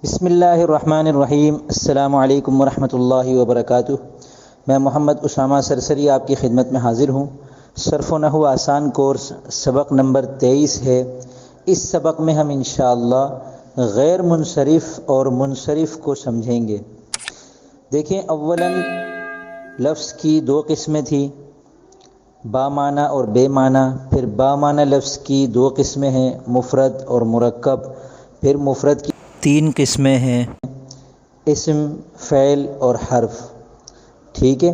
بسم اللہ الرحمن الرحیم۔ السلام علیکم ورحمۃ اللہ وبرکاتہ۔ میں محمد اسامہ سرسری آپ کی خدمت میں حاضر ہوں۔ صرف و نحو آسان کورس سبق نمبر 23 ہے۔ اس سبق میں ہم انشاءاللہ غیر منصرف اور منصرف کو سمجھیں گے۔ دیکھیں، اولاً لفظ کی دو قسمیں تھیں، با معنی اور بے معنی۔ پھر با معنی لفظ کی دو قسمیں ہیں، مفرد اور مرکب۔ پھر مفرد کی 3 قسمیں ہیں، اسم، فعل اور حرف۔ ٹھیک ہے۔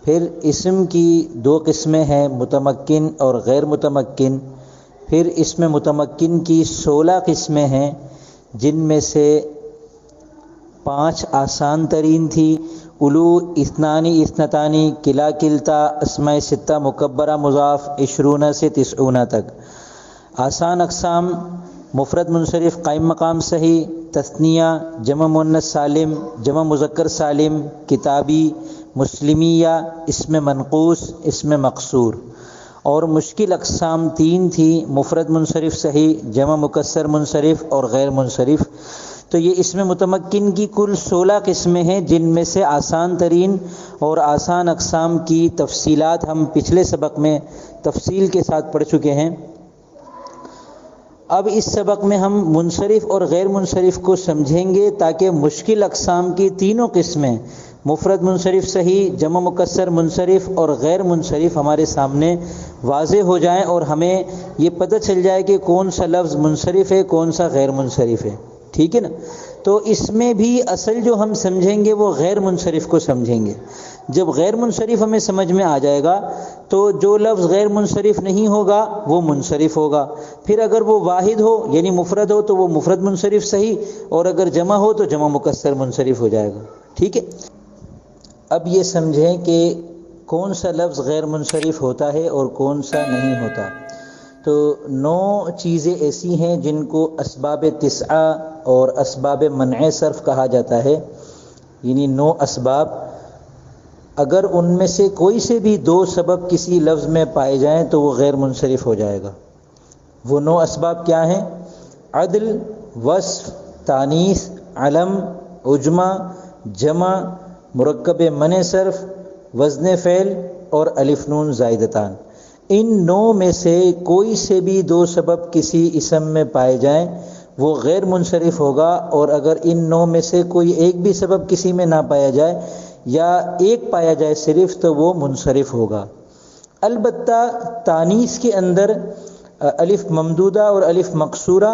پھر اسم کی 2 قسمیں ہیں، متمکن اور غیر متمکن۔ پھر اسم متمکن کی 16 قسمیں ہیں، جن میں سے 5 آسان ترین تھی، الو، اثنانی، اثنتانی، کلا، کلتا، اسماء 6 مکبرہ مضاف، 20 سے 90 تک۔ آسان اقسام: مفرد منصرف، قائم مقام صحیح، تثنیہ، جمع مؤنث سالم، جمع مذکر سالم، کتابی، مسلمیہ، اسم منقوص، اسم مقصور۔ اور مشکل اقسام 3 تھی، مفرد منصرف صحیح، جمع مکسر منصرف اور غیر منصرف۔ تو یہ اسم متمکن کی کل 16 قسمیں ہیں، جن میں سے آسان ترین اور آسان اقسام کی تفصیلات ہم پچھلے سبق میں تفصیل کے ساتھ پڑھ چکے ہیں۔ اب اس سبق میں ہم منصرف اور غیر منصرف کو سمجھیں گے، تاکہ مشکل اقسام کی تینوں قسمیں، مفرد منصرف صحیح، جمع مکسر منصرف اور غیر منصرف، ہمارے سامنے واضح ہو جائیں اور ہمیں یہ پتہ چل جائے کہ کون سا لفظ منصرف ہے، کون سا غیر منصرف ہے۔ ٹھیک ہے نا؟ تو اس میں بھی اصل جو ہم سمجھیں گے وہ غیر منصرف کو سمجھیں گے۔ جب غیر منصرف ہمیں سمجھ میں آ جائے گا تو جو لفظ غیر منصرف نہیں ہوگا وہ منصرف ہوگا۔ پھر اگر وہ واحد ہو یعنی مفرد ہو تو وہ مفرد منصرف صحیح، اور اگر جمع ہو تو جمع مکسر منصرف ہو جائے گا۔ ٹھیک ہے۔ اب یہ سمجھیں کہ کون سا لفظ غیر منصرف ہوتا ہے اور کون سا نہیں ہوتا۔ تو 9 چیزیں ایسی ہیں جن کو اسباب 9 اور اسباب منع صرف کہا جاتا ہے، یعنی 9 اسباب۔ اگر ان میں سے کوئی سے بھی 2 سبب کسی لفظ میں پائے جائیں تو وہ غیر منصرف ہو جائے گا۔ وہ 9 اسباب کیا ہیں؟ عدل، وصف، تانیث، علم، عجمہ، جمع، مرکب منع صرف، وزن فعل اور الف نون زائدتان۔ ان 9 میں سے کوئی سے بھی 2 سبب کسی اسم میں پائے جائیں وہ غیر منصرف ہوگا، اور اگر ان 9 میں سے کوئی ایک بھی سبب کسی میں نہ پایا جائے یا ایک پایا جائے صرف، تو وہ منصرف ہوگا۔ البتہ تانیث کے اندر الف ممدودہ اور الف مقصورہ،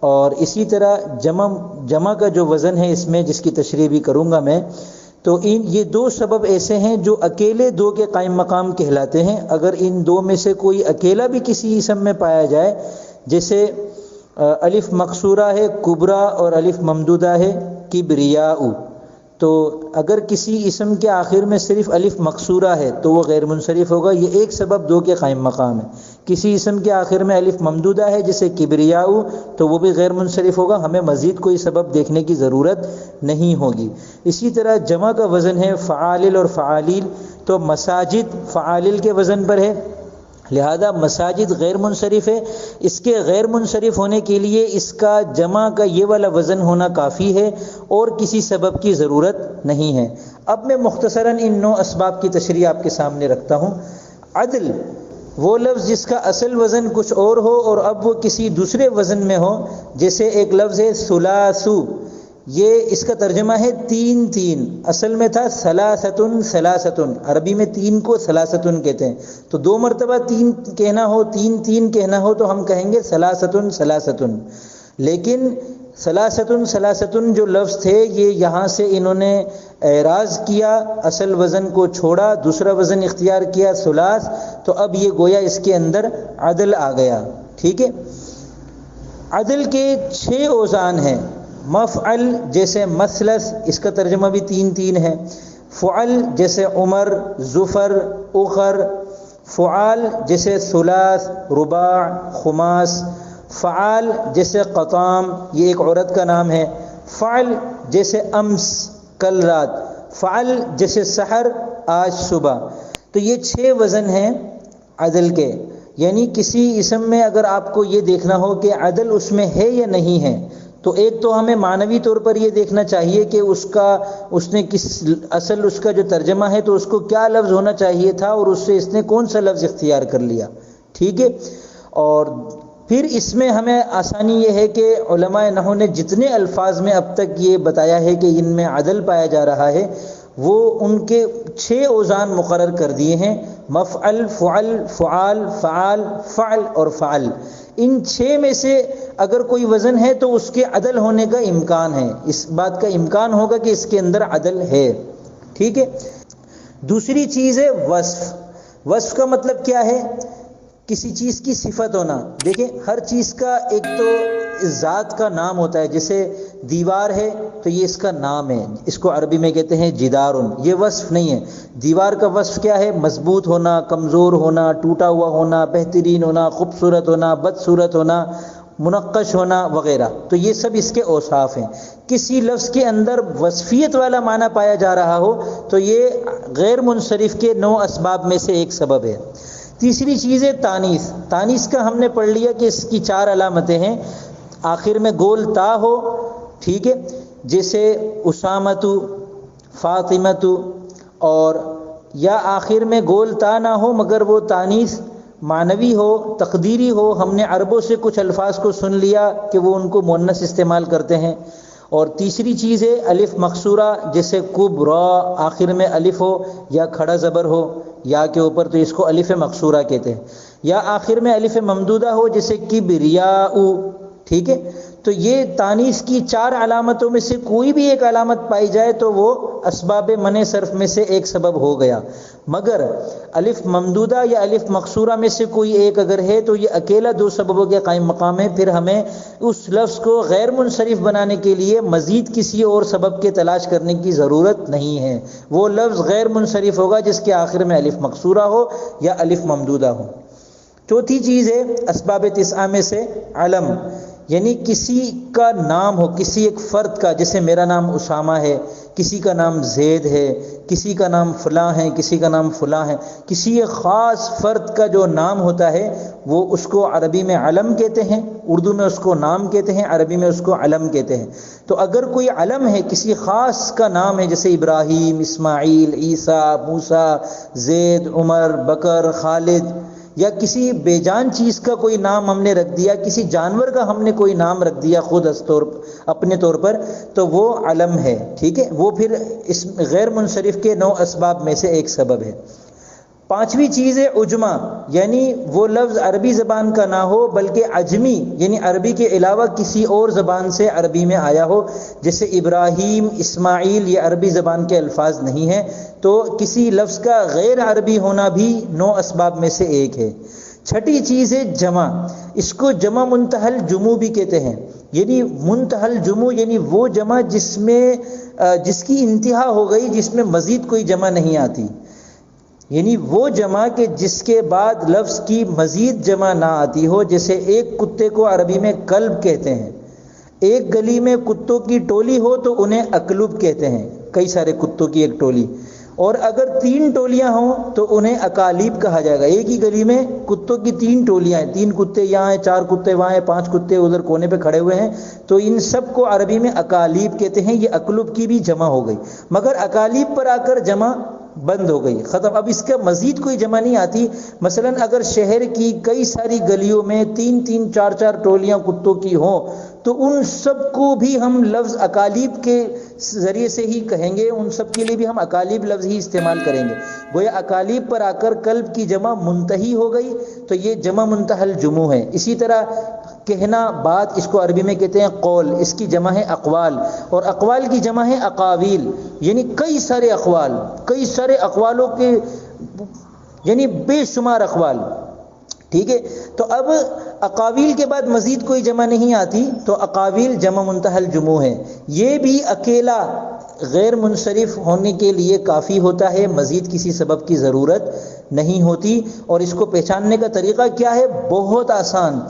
اور اسی طرح جمع کا جو وزن ہے اس میں، جس کی تشریح بھی کروں گا میں، تو یہ 2 سبب ایسے ہیں جو اکیلے 2 کے قائم مقام کہلاتے ہیں۔ اگر ان 2 میں سے کوئی اکیلا بھی کسی اسم میں پایا جائے، جیسے الف مقصورہ ہے کبرا اور الف ممدودہ ہے کبریاء، تو اگر کسی اسم کے آخر میں صرف الف مقصورہ ہے تو وہ غیر منصرف ہوگا۔ یہ ایک سبب 2 کے قائم مقام ہے۔ کسی اسم کے آخر میں الف ممدودہ ہے جیسے کبریاء، تو وہ بھی غیر منصرف ہوگا، ہمیں مزید کوئی سبب دیکھنے کی ضرورت نہیں ہوگی۔ اسی طرح جمع کا وزن ہے فعالل اور فعالیل، تو مساجد فعالل کے وزن پر ہے، لہذا مساجد غیر منصرف ہے۔ اس کے غیر منصرف ہونے کے لیے اس کا جمع کا یہ والا وزن ہونا کافی ہے اور کسی سبب کی ضرورت نہیں ہے۔ اب میں مختصراً ان 9 اسباب کی تشریح آپ کے سامنے رکھتا ہوں۔ عدل، وہ لفظ جس کا اصل وزن کچھ اور ہو اور اب وہ کسی دوسرے وزن میں ہو، جیسے ایک لفظ ہے ثلاثو، یہ اس کا ترجمہ ہے 3، اصل میں تھا ثلاثتن ثلاثتن، عربی میں 3 کو ثلاثتن کہتے ہیں، تو 2 مرتبہ 3 کہنا ہو، 3 کہنا ہو تو ہم کہیں گے ثلاثتن ثلاثتن۔ لیکن ثلاثتن ثلاثتن جو لفظ تھے، یہ یہاں سے انہوں نے اعراض کیا، اصل وزن کو چھوڑا، دوسرا وزن اختیار کیا ثلاث، تو اب یہ گویا اس کے اندر عدل آ گیا۔ ٹھیک ہے۔ عدل کے 6 اوزان ہیں۔ مفعل جیسے مثلث، اس کا ترجمہ بھی 3 ہے۔ فعل جیسے عمر، ظفر، اخر۔ فعال جیسے ثلاث، رباع، خماس۔ فعال جیسے قطام، یہ ایک عورت کا نام ہے۔ فعل جیسے امس، کل رات۔ فعل جیسے سحر، آج صبح۔ تو یہ 6 وزن ہیں عدل کے، یعنی کسی اسم میں اگر آپ کو یہ دیکھنا ہو کہ عدل اس میں ہے یا نہیں ہے، تو ایک تو ہمیں معنوی طور پر یہ دیکھنا چاہیے کہ اس نے کس اصل اس کا جو ترجمہ ہے تو اس کو کیا لفظ ہونا چاہیے تھا اور اس سے اس نے کون سا لفظ اختیار کر لیا، ٹھیک ہے۔ اور پھر اس میں ہمیں آسانی یہ ہے کہ علماء نحو نے جتنے الفاظ میں اب تک یہ بتایا ہے کہ ان میں عدل پایا جا رہا ہے، وہ ان کے 6 اوزان مقرر کر دیے ہیں: مفعل، فعل، فعال، فعال، فعل اور فعل۔ ان 6 میں سے اگر کوئی وزن ہے تو اس کے عدل ہونے کا امکان ہے، اس بات کا امکان ہوگا کہ اس کے اندر عدل ہے، ٹھیک ہے۔ دوسری چیز ہے وصف۔ وصف کا مطلب کیا ہے؟ کسی چیز کی صفت ہونا۔ دیکھیں ہر چیز کا ایک تو ذات کا نام ہوتا ہے، جیسے دیوار ہے تو یہ اس کا نام ہے، اس کو عربی میں کہتے ہیں جدارن، یہ وصف نہیں ہے۔ دیوار کا وصف کیا ہے؟ مضبوط ہونا، کمزور ہونا، ٹوٹا ہوا ہونا، بہترین ہونا، خوبصورت ہونا، بدصورت ہونا، منقش ہونا وغیرہ، تو یہ سب اس کے اوصاف ہیں۔ کسی لفظ کے اندر وصفیت والا معنی پایا جا رہا ہو تو یہ غیر منصرف کے 9 اسباب میں سے ایک سبب ہے۔ تیسری چیز ہے تانیث۔ تانیث کا ہم نے پڑھ لیا کہ اس کی 4 علامتیں ہیں۔ آخر میں گول تا ہو، ٹھیک ہے، جیسے اسامۃ، فاطمۃ، اور یا آخر میں گول تا نہ ہو مگر وہ تانیث معنوی ہو، تقدیری ہو۔ ہم نے عربوں سے کچھ الفاظ کو سن لیا کہ وہ ان کو مؤنث استعمال کرتے ہیں۔ اور تیسری چیز ہے الف مقصورہ، جیسے کبرا، آخر میں الف ہو یا کھڑا زبر ہو یا کے اوپر، تو اس کو الف مقصورہ کہتے ہیں۔ یا آخر میں الف ممدودہ ہو جیسے کبریاء، ٹھیک ہے۔ تو یہ تانیث کی 4 علامتوں میں سے کوئی بھی ایک علامت پائی جائے تو وہ اسباب منع صرف میں سے ایک سبب ہو گیا، مگر الف ممدودہ یا الف مقصورہ میں سے کوئی ایک اگر ہے تو یہ اکیلا 2 سببوں کے قائم مقام ہے۔ پھر ہمیں اس لفظ کو غیر منصرف بنانے کے لیے مزید کسی اور سبب کے تلاش کرنے کی ضرورت نہیں ہے، وہ لفظ غیر منصرف ہوگا جس کے آخر میں الف مقصورہ ہو یا الف ممدودہ ہو۔ چوتھی چیز ہے اسباب 9 میں سے علم، یعنی کسی کا نام ہو، کسی ایک فرد کا، جیسے میرا نام اسامہ ہے، کسی کا نام زید ہے، کسی کا نام فلاں ہے، کسی کا نام فلاں ہے، کسی ایک خاص فرد کا جو نام ہوتا ہے وہ اس کو عربی میں علم کہتے ہیں، اردو میں اس کو نام کہتے ہیں، عربی میں اس کو علم کہتے ہیں۔ تو اگر کوئی علم ہے، کسی خاص کا نام ہے، جیسے ابراہیم، اسماعیل، عیسیٰ، موسیٰ، زید، عمر، بکر، خالد، یا کسی بے جان چیز کا کوئی نام ہم نے رکھ دیا، کسی جانور کا ہم نے کوئی نام رکھ دیا خود اپنے طور پر، تو وہ علم ہے، ٹھیک ہے، وہ پھر اس غیر منصرف کے 9 اسباب میں سے ایک سبب ہے۔ 5ویں چیز ہے عجمہ، یعنی وہ لفظ عربی زبان کا نہ ہو بلکہ عجمی، یعنی عربی کے علاوہ کسی اور زبان سے عربی میں آیا ہو، جیسے ابراہیم، اسماعیل، یہ عربی زبان کے الفاظ نہیں ہیں، تو کسی لفظ کا غیر عربی ہونا بھی 9 اسباب میں سے ایک ہے۔ 6ٹھی چیز ہے جمع، اس کو جمع منتہی الجموع بھی کہتے ہیں، یعنی منتہی الجموع یعنی وہ جمع جس کی انتہا ہو گئی، جس میں مزید کوئی جمع نہیں آتی، یعنی وہ جمع کہ جس کے بعد لفظ کی مزید جمع نہ آتی ہو۔ جیسے ایک کتے کو عربی میں کلب کہتے ہیں، ایک گلی میں کتوں کی ٹولی ہو تو انہیں اکلب کہتے ہیں، کئی سارے کتوں کی ایک ٹولی، اور اگر 3 ٹولیاں ہوں تو انہیں اکالیب کہا جائے گا۔ ایک ہی گلی میں کتوں کی 3 ٹولیاں ہیں، 3 کتے یہاں ہیں، 4 کتے وہاں ہیں، 5 کتے ادھر کونے پہ کھڑے ہوئے ہیں، تو ان سب کو عربی میں اکالیب کہتے ہیں۔ یہ اکلب کی بھی جمع ہو گئی، مگر اکالیب پر آ کر جمع بند ہو گئی، ختم، اب اس کا مزید کوئی جمع نہیں آتی۔ مثلا اگر شہر کی کئی ساری گلیوں میں 3-3 4-4 ٹولیاں کتوں کی ہوں تو ان سب کو بھی ہم لفظ اکالیب کے ذریعے سے ہی کہیں گے، ان سب کے لیے بھی ہم اکالیب لفظ ہی استعمال کریں گے۔ گویا اکالیب پر آ کر کلب کی جمع منتہی ہو گئی، تو یہ جمع منتہی الجموع ہے۔ اسی طرح کہنا، بات، اس کو عربی میں کہتے ہیں قول، اس کی جمع ہے اقوال، اور اقوال کی جمع ہے اقاویل، یعنی کئی سارے اقوال، کئی سارے اقوالوں کے، یعنی بے شمار اقوال، ٹھیک ہے۔ تو اب اقاویل کے بعد مزید کوئی جمع نہیں آتی، تو اقاویل جمع منتہی الجموع ہے۔ یہ بھی اکیلا غیر منصرف ہونے کے لیے کافی ہوتا ہے، مزید کسی سبب کی ضرورت نہیں ہوتی۔ اور اس کو پہچاننے کا طریقہ کیا ہے؟ بہت آسان،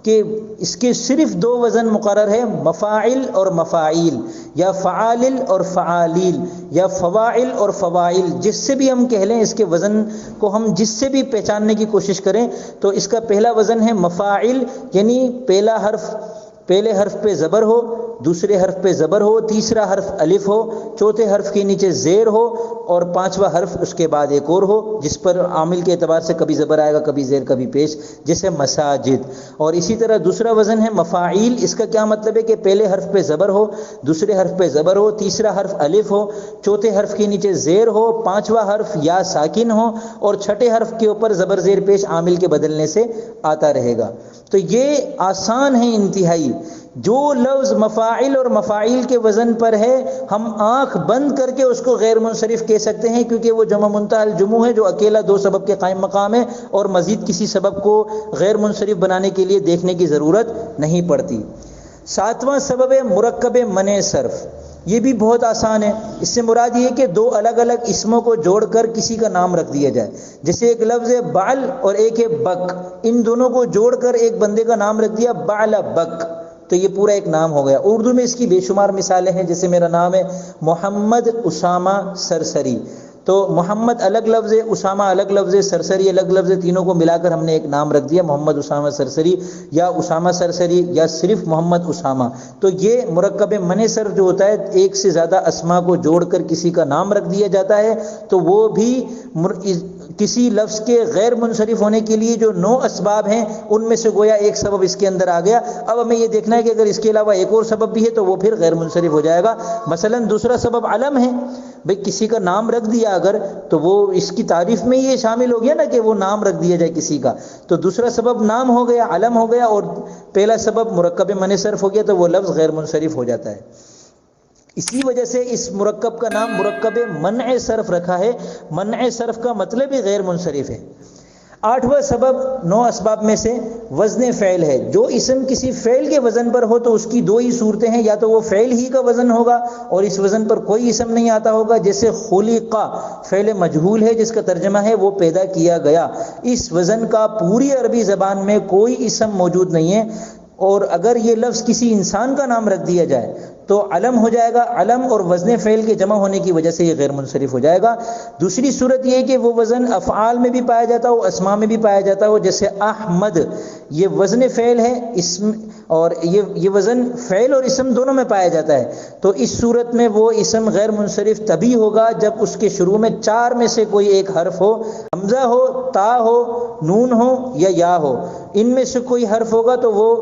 کہ اس کے صرف 2 وزن مقرر ہے، مفاعل اور مفاعیل، یا فعالل اور فعالیل، یا فواعل اور فواعل، جس سے بھی ہم کہہ لیں، اس کے وزن کو ہم جس سے بھی پہچاننے کی کوشش کریں تو اس کا پہلا وزن ہے مفاعل، یعنی پہلے حرف پہ زبر ہو، دوسرے حرف پہ زبر ہو، تیسرا حرف الف ہو، چوتھے حرف کے نیچے زیر ہو، اور پانچواں حرف اس کے بعد ایک اور ہو جس پر عامل کے اعتبار سے کبھی زبر آئے گا، کبھی زیر، کبھی پیش، جیسے مساجد۔ اور اسی طرح دوسرا وزن ہے مفاعیل۔ اس کا کیا مطلب ہے کہ پہلے حرف پہ زبر ہو، دوسرے حرف پہ زبر ہو، تیسرا حرف الف ہو، چوتھے حرف کے نیچے زیر ہو، پانچواں حرف یا ساکن ہو، اور چھٹے حرف کے اوپر زبر زیر پیش عامل کے بدلنے سے آتا رہے گا۔ تو یہ آسان ہے انتہائی۔ جو لفظ مفاعل اور مفاعیل کے وزن پر ہے ہم آنکھ بند کر کے اس کو غیر منصرف کہہ سکتے ہیں، کیونکہ وہ جمع منتہی الجموع ہے جو اکیلا دو سبب کے قائم مقام ہے، اور مزید کسی سبب کو غیر منصرف بنانے کے لیے دیکھنے کی ضرورت نہیں پڑتی۔ ساتواں سبب ہے مرکب منع صرف۔ یہ بھی بہت آسان ہے۔ اس سے مراد یہ ہے کہ دو الگ الگ اسموں کو جوڑ کر کسی کا نام رکھ دیا جائے، جیسے ایک لفظ ہے بعل اور ایک ہے بک، ان دونوں کو جوڑ کر ایک بندے کا نام رکھ دیا بعل بک، تو یہ پورا ایک نام ہو گیا۔ اردو میں اس کی بے شمار مثالیں ہیں، جیسے میرا نام ہے محمد اسامہ سرسری، تو محمد الگ لفظ ہے، اسامہ الگ لفظ ہے، سرسری الگ لفظ ہے، تینوں کو ملا کر ہم نے ایک نام رکھ دیا محمد اسامہ سرسری، یا اسامہ سرسری، یا صرف محمد اسامہ۔ تو یہ مرکب منع صرف جو ہوتا ہے، ایک سے زیادہ اسما کو جوڑ کر کسی کا نام رکھ دیا جاتا ہے، تو وہ بھی کسی لفظ کے غیر منصرف ہونے کے لیے جو 9 اسباب ہیں ان میں سے گویا ایک سبب اس کے اندر آ گیا۔ اب ہمیں یہ دیکھنا ہے کہ اگر اس کے علاوہ ایک اور سبب بھی ہے تو وہ پھر غیر منصرف ہو جائے گا۔ مثلا دوسرا سبب علم ہے، بھئی کسی کا نام رکھ دیا اگر، تو وہ اس کی تعریف میں یہ شامل ہو گیا نا کہ وہ نام رکھ دیا جائے کسی کا، تو دوسرا سبب نام ہو گیا، علم ہو گیا، اور پہلا سبب مرکب منع صرف ہو گیا، تو وہ لفظ غیر منصرف ہو جاتا ہے۔ اسی وجہ سے اس مرکب کا نام مرکب منع صرف رکھا ہے۔ منع صرف کا مطلب ہی غیر منصرف ہے۔ 8واں سبب 9 اسباب میں سے وزن فعل ہے۔ جو اسم کسی فعل کے وزن پر ہو تو اس کی 2 ہی صورتیں ہیں، یا تو وہ فعل ہی کا وزن ہوگا اور اس وزن پر کوئی اسم نہیں آتا ہوگا، جیسے خلق، فعل مجہول ہے جس کا ترجمہ ہے وہ پیدا کیا گیا، اس وزن کا پوری عربی زبان میں کوئی اسم موجود نہیں ہے، اور اگر یہ لفظ کسی انسان کا نام رکھ دیا جائے تو علم ہو جائے گا، علم اور وزن فعل کے جمع ہونے کی وجہ سے یہ غیر منصرف ہو جائے گا۔ دوسری صورت یہ ہے کہ وہ وزن افعال میں بھی پایا جاتا ہو، اسماء میں بھی پایا جاتا ہو، جیسے احمد، یہ وزن فعل ہے، اسم، اور یہ وزن فعل اور اسم دونوں میں پایا جاتا ہے، تو اس صورت میں وہ اسم غیر منصرف تبھی ہوگا جب اس کے شروع میں 4 میں سے کوئی ایک حرف ہو، حمزہ ہو، تا ہو، نون ہو یا یا ہو، ان میں سے کوئی حرف ہوگا تو وہ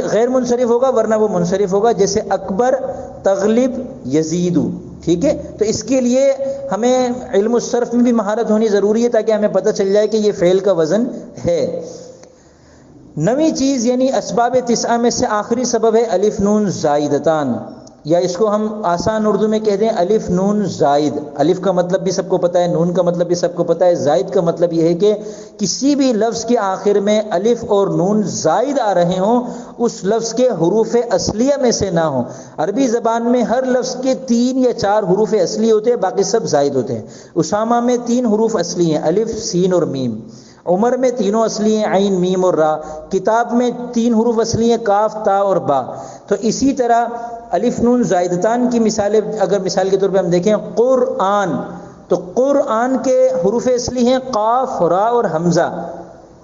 غیر منصرف ہوگا، ورنہ وہ منصرف ہوگا، جیسے اکبر، تغلب، یزید۔ ٹھیک ہے، تو اس کے لیے ہمیں علم الصرف میں بھی مہارت ہونی ضروری ہے تاکہ ہمیں پتہ چل جائے کہ یہ فعل کا وزن ہے۔ 9ویں چیز یعنی اسباب 9 میں سے آخری سبب ہے الف نون زائدتان، یا اس کو ہم آسان اردو میں کہتے ہیں الف نون زائد۔ الف کا مطلب بھی سب کو پتہ ہے، نون کا مطلب بھی سب کو پتہ ہے، زائد کا مطلب یہ ہے کہ کسی بھی لفظ کے آخر میں الف اور نون زائد آ رہے ہوں، اس لفظ کے حروف اصلیہ میں سے نہ ہوں۔ عربی زبان میں ہر لفظ کے 3 یا 4 حروف اصلی ہوتے ہیں، باقی سب زائد ہوتے ہیں۔ اسامہ میں 3 حروف اصلی ہیں، الف، سین اور میم۔ عمر میں تینوں اصلی ہیں، عین، میم اور را۔ کتاب میں 3 حروف اصلی ہیں، کاف، تا اور با۔ تو اسی طرح الف نون زائدتان کی مثالیں اگر مثال کے طور پہ ہم دیکھیں، قرآن، تو قرآن کے حروف اصلی ہیں قاف، را اور حمزہ،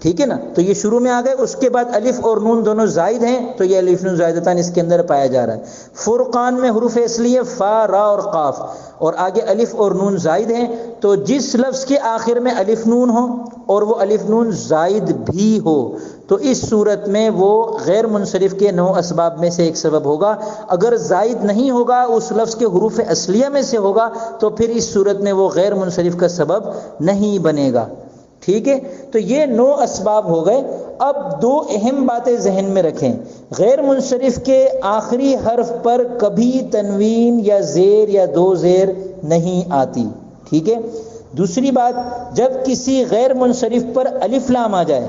ٹھیک ہے نا، تو یہ شروع میں آ گئے، اس کے بعد الف اور نون دونوں زائد ہیں، تو یہ الف نون زائدتان اس کے اندر پایا جا رہا ہے۔ فرقان میں حروف اصلی ہے فا، را اور قاف، اور آگے الف اور نون زائد ہیں، تو جس لفظ کے آخر میں الف نون ہو اور وہ الف نون زائد بھی ہو تو اس صورت میں وہ غیر منصرف کے 9 اسباب میں سے ایک سبب ہوگا۔ اگر زائد نہیں ہوگا، اس لفظ کے حروف اصلیہ میں سے ہوگا، تو پھر اس صورت میں وہ غیر منصرف کا سبب نہیں بنے گا۔ ٹھیک ہے، تو یہ 9 اسباب ہو گئے۔ اب 2 اہم باتیں ذہن میں رکھیں، غیر منصرف کے آخری حرف پر کبھی تنوین یا زیر یا 2 زیر نہیں آتی۔ ٹھیک ہے، دوسری بات، جب کسی غیر منصرف پر الف لام آ جائے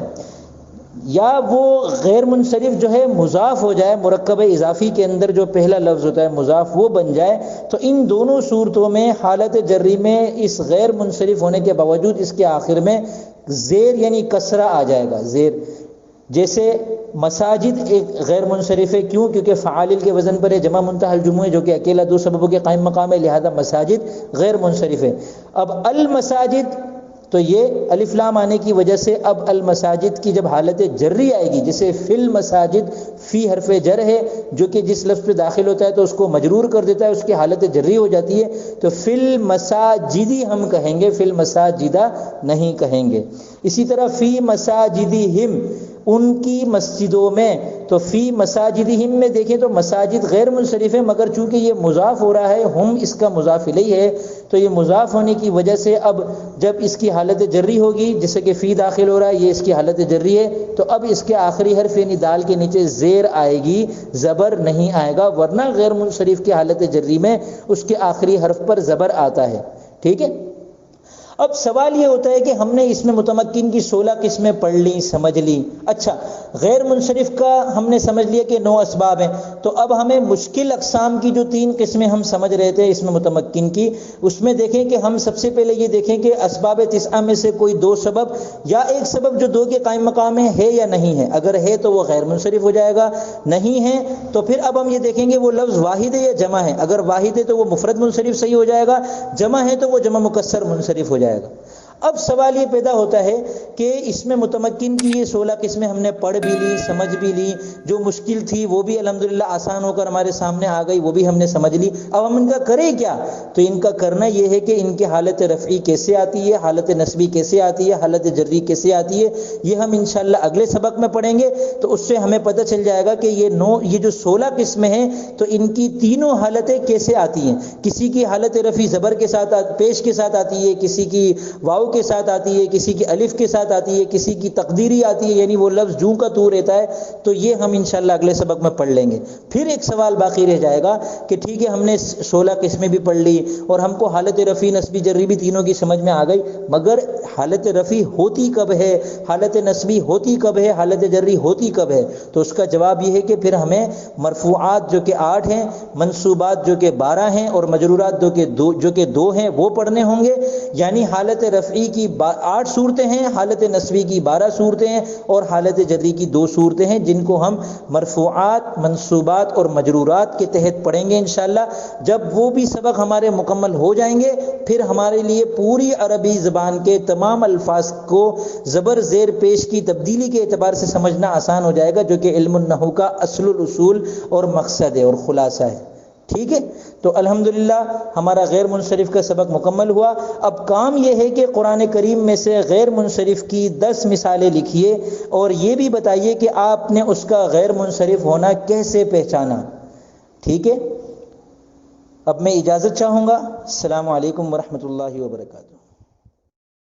یا وہ غیر منصرف جو ہے مضاف ہو جائے، مرکب اضافی کے اندر جو پہلا لفظ ہوتا ہے مضاف وہ بن جائے، تو ان دونوں صورتوں میں حالت جری میں اس غیر منصرف ہونے کے باوجود اس کے آخر میں زیر یعنی کسرہ آ جائے گا، زیر۔ جیسے مساجد ایک غیر منصرف ہے، کیوں؟ کیونکہ فعالل کے وزن پر ہے، جمع منتہی الجموع ہے جو کہ اکیلا 2 سببوں کے قائم مقام ہے، لہذا مساجد غیر منصرف ہے۔ اب المساجد تو یہ الف لام آنے کی وجہ سے اب المساجد کی جب حالت جری آئے گی، جسے فی المساجد، فی حرف جر ہے جو کہ جس لفظ پہ داخل ہوتا ہے تو اس کو مجرور کر دیتا ہے، اس کی حالت جری ہو جاتی ہے، تو فی المساجدی ہم کہیں گے، فی المساجدہ نہیں کہیں گے۔ اسی طرح فی مساجدہم، ان کی مسجدوں میں، تو فی مساجدہم میں دیکھیں تو مساجد غیر منصرف ہے، مگر چونکہ یہ مضاف ہو رہا ہے، ہم اس کا مضاف الیہ ہے، تو یہ مضاف ہونے کی وجہ سے اب جب اس کی حالت جری ہوگی، جیسے کہ فی داخل ہو رہا ہے، یہ اس کی حالت جری ہے، تو اب اس کے آخری حرف یعنی دال کے نیچے زیر آئے گی، زبر نہیں آئے گا، ورنہ غیر منصرف کی حالت جری میں اس کے آخری حرف پر زبر آتا ہے، ٹھیک ہے۔ اب سوال یہ ہوتا ہے کہ ہم نے اس میں متمکن کی 16 قسمیں پڑھ لی، سمجھ لی، اچھا غیر منصرف کا ہم نے سمجھ لیا کہ 9 اسباب ہیں، تو اب ہمیں مشکل اقسام کی جو 3 قسمیں ہم سمجھ رہے تھے اس میں متمکن کی، اس میں دیکھیں کہ ہم سب سے پہلے یہ دیکھیں کہ اسباب 9 میں سے کوئی 2 سبب یا ایک سبب جو 2 کے قائم مقام ہے یا نہیں ہے، اگر ہے تو وہ غیر منصرف ہو جائے گا، نہیں ہے تو پھر اب ہم یہ دیکھیں گے وہ لفظ واحد ہے یا جمع ہے، اگر واحد ہے تو وہ مفرد منصرف صحیح ہو جائے گا، جمع ہے تو وہ جمع مکسر منصرف ہو جائے گا۔ اب سوال یہ پیدا ہوتا ہے کہ اس میں متمکن کی یہ 16 قسمیں ہم نے پڑھ بھی لی، سمجھ بھی لی، جو مشکل تھی وہ بھی الحمدللہ آسان ہو کر ہمارے سامنے آ گئی، وہ بھی ہم نے سمجھ لی، اب ہم ان کا کریں کیا؟ تو ان کا کرنا یہ ہے کہ ان کی حالت رفعی کیسے آتی ہے، حالت نصبی کیسے آتی ہے، حالت جری کیسے آتی ہے، یہ ہم انشاءاللہ اگلے سبق میں پڑھیں گے، تو اس سے ہمیں پتہ چل جائے گا کہ یہ جو 16 قسمیں ہیں تو ان کی تینوں حالتیں کیسے آتی ہیں، کسی کی حالت رفعی زبر کے ساتھ پیش کے ساتھ آتی ہے، کسی کی واو کے ساتھ آتی ہے، کسی کی الف کے ساتھ آتی ہے، کسی کی تقدیری آتی ہے، یعنی وہ لفظ جوں کا تو رہتا ہے، تو یہ ہم انشاءاللہ اگلے سبق میں پڑھ لیں گے۔ پھر ایک سوال باقی رہ جائے گا کہ ٹھیک ہے ہم نے 16 قسمیں بھی پڑھ لی اور ہم کو حالت رفعی نصبی جری بھی تینوں کی سمجھ میں آ گئی، مگر حالت رفعی ہوتی کب ہے، حالت نصبی ہوتی کب ہے، حالت جری ہوتی کب ہے؟ تو اس کا جواب یہ ہے کہ پھر ہمیں مرفوعات جو کہ 8 ہیں، منصوبات جو کہ 12 ہیں اور مجرورات جو کہ 2 ہیں وہ پڑھنے ہوں گے، یعنی حالت رفعی کی 8 صورتیں ہیں، حالت نصبی کی 12 صورتیں ہیں اور حالت جری کی 2 صورتیں ہیں، جن کو ہم مرفوعات، منصوبات اور مجرورات کے تحت پڑھیں گے انشاءاللہ۔ جب وہ بھی سبق ہمارے مکمل ہو جائیں گے پھر ہمارے لیے پوری عربی زبان کے تمام الفاظ کو زبر زیر پیش کی تبدیلی کے اعتبار سے سمجھنا آسان ہو جائے گا، جو کہ علم النحو کا اصل الاصول اور مقصد ہے اور خلاصہ ہے، ٹھیک ہے۔ تو الحمدللہ ہمارا غیر منصرف کا سبق مکمل ہوا۔ اب کام یہ ہے کہ قرآن کریم میں سے غیر منصرف کی 10 مثالیں لکھیے اور یہ بھی بتائیے کہ آپ نے اس کا غیر منصرف ہونا کیسے پہچانا، ٹھیک ہے۔ اب میں اجازت چاہوں گا، السلام علیکم ورحمۃ اللہ وبرکاتہ۔